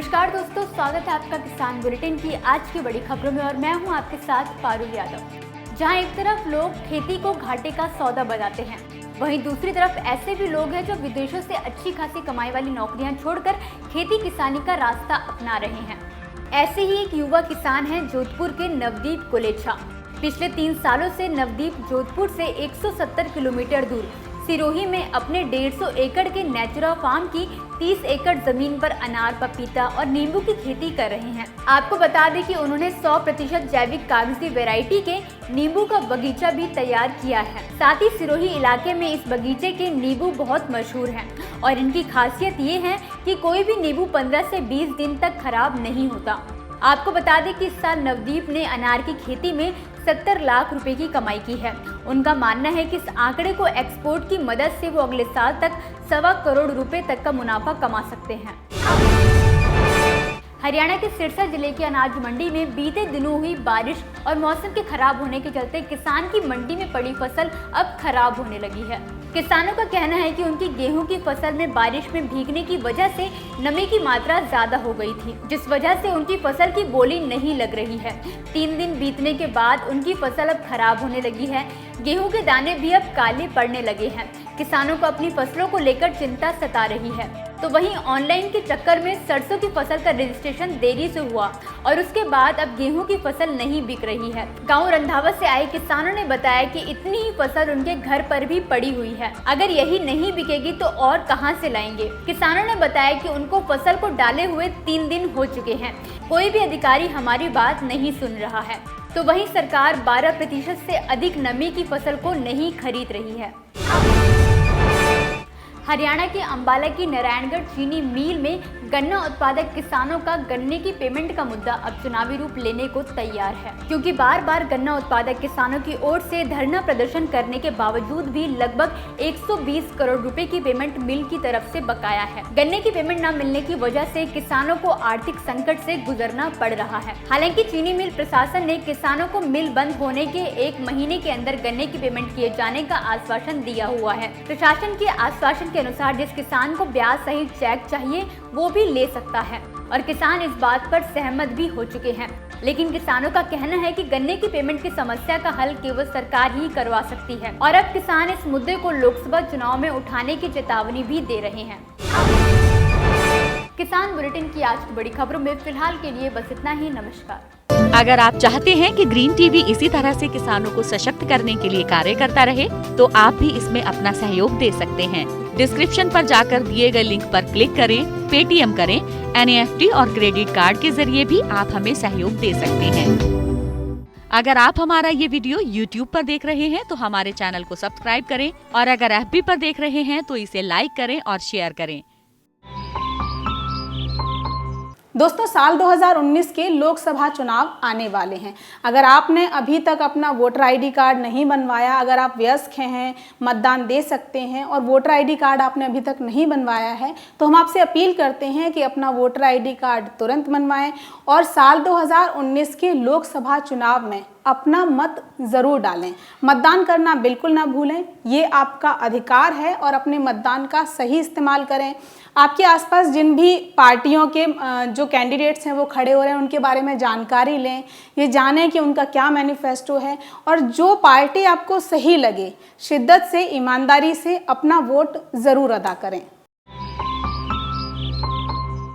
नमस्कार दोस्तों, स्वागत है आपका किसान बुलेटिन की आज की बड़ी खबरों में और मैं हूं आपके साथ पारुल यादव। जहां एक तरफ लोग खेती को घाटे का सौदा बताते हैं, वहीं दूसरी तरफ ऐसे भी लोग हैं जो विदेशों से अच्छी खासी कमाई वाली नौकरियां छोड़कर खेती किसानी का रास्ता अपना रहे हैं। ऐसे ही एक युवा किसान हैं जोधपुर के नवदीप कोलेचा। पिछले 3 सालों से नवदीप जोधपुर से 170 किलोमीटर दूर सिरोही में अपने 150 एकड़ के नेचुरा फार्म की 30 एकड़ जमीन पर अनार, पपीता और नींबू की खेती कर रहे हैं। आपको बता दें कि उन्होंने 100% जैविक कागजी वैरायटी के नींबू का बगीचा भी तैयार किया है। साथ ही सिरोही इलाके में इस बगीचे के नींबू बहुत मशहूर हैं और इनकी खासियत ये है कि कोई भी नींबू 15 से 20 दिन तक खराब नहीं होता। आपको बता दें कि इस साल नवदीप ने अनार की खेती में 70 लाख रुपए की कमाई की है। उनका मानना है कि इस आंकड़े को एक्सपोर्ट की मदद से वो अगले साल तक 1.25 करोड़ रुपए तक का मुनाफा कमा सकते हैं। हरियाणा के सिरसा जिले की अनाज मंडी में बीते दिनों हुई बारिश और मौसम के खराब होने के चलते किसान की मंडी में पड़ी फसल अब खराब होने लगी है। किसानों का कहना है कि उनकी गेहूं की फसल में बारिश में भीगने की वजह से नमी की मात्रा ज्यादा हो गई थी, जिस वजह से उनकी फसल की बोली नहीं लग रही है। 3 दिन बीतने के बाद उनकी फसल अब खराब होने लगी है। गेहूं के दाने भी अब काले पड़ने लगे हैं। किसानों को अपनी फसलों को लेकर चिंता सता रही है। तो वहीं ऑनलाइन के चक्कर में सरसों की फसल का रजिस्ट्रेशन देरी से हुआ और उसके बाद अब गेहूं की फसल नहीं बिक रही है। गांव रंधावा से आए किसानों ने बताया कि इतनी ही फसल उनके घर पर भी पड़ी हुई है। अगर यही नहीं बिकेगी तो और कहां से लाएंगे। किसानों ने बताया कि उनको फसल को डाले हुए 3 दिन हो चुके हैं, कोई भी अधिकारी हमारी बात नहीं सुन रहा है। तो वहीं सरकार 12% से अधिक नमी की फसल को नहीं खरीद रही है। हरियाणा के अंबाला की नारायणगढ़ चीनी मिल में गन्ना उत्पादक किसानों का गन्ने की पेमेंट का मुद्दा अब चुनावी रूप लेने को तैयार है, क्योंकि बार बार गन्ना उत्पादक किसानों की ओर से धरना प्रदर्शन करने के बावजूद भी लगभग 120 करोड़ रुपए की पेमेंट मिल की तरफ से बकाया है। गन्ने की पेमेंट न मिलने की वजह से किसानों को आर्थिक संकट से गुजरना पड़ रहा है। हालांकि चीनी मिल प्रशासन ने किसानों को मिल बंद होने के 1 महीने के अंदर गन्ने की पेमेंट किए जाने का आश्वासन दिया हुआ है। प्रशासन के आश्वासन के अनुसार जिस किसान को ब्याज सहित चेक चाहिए वो भी ले सकता है और किसान इस बात पर सहमत भी हो चुके हैं। लेकिन किसानों का कहना है कि गन्ने की पेमेंट की समस्या का हल केवल सरकार ही करवा सकती है और अब किसान इस मुद्दे को लोकसभा चुनाव में उठाने की चेतावनी भी दे रहे हैं। किसान बुलेटिन की आज की बड़ी खबरों में फिलहाल के लिए बस इतना ही। नमस्कार। अगर आप चाहते हैं कि ग्रीन टीवी इसी तरह से किसानों को सशक्त करने के लिए कार्य करता रहे, तो आप भी इसमें अपना सहयोग दे सकते हैं। डिस्क्रिप्शन पर जाकर दिए गए लिंक पर क्लिक करें, पेटीएम करें, NEFT और क्रेडिट कार्ड के जरिए भी आप हमें सहयोग दे सकते हैं। अगर आप हमारा ये वीडियो YouTube पर देख रहे हैं तो हमारे चैनल को सब्सक्राइब करें और अगर FB पर देख रहे हैं तो इसे लाइक करें और शेयर करें। दोस्तों, साल 2019 के लोकसभा चुनाव आने वाले हैं। अगर आपने अभी तक अपना वोटर आईडी कार्ड नहीं बनवाया, अगर आप वयस्क हैं, मतदान दे सकते हैं और वोटर आईडी कार्ड आपने अभी तक नहीं बनवाया है, तो हम आपसे अपील करते हैं कि अपना वोटर आईडी कार्ड तुरंत बनवाएं और साल 2019 के लोकसभा चुनाव में अपना मत ज़रूर डालें। मतदान करना बिल्कुल ना भूलें, ये आपका अधिकार है और अपने मतदान का सही इस्तेमाल करें। आपके आसपास जिन भी पार्टियों के जो कैंडिडेट्स हैं वो खड़े हो रहे हैं, उनके बारे में जानकारी लें, ये जानें कि उनका क्या मैनिफेस्टो है और जो पार्टी आपको सही लगे शिद्दत से, ईमानदारी से अपना वोट ज़रूर अदा करें।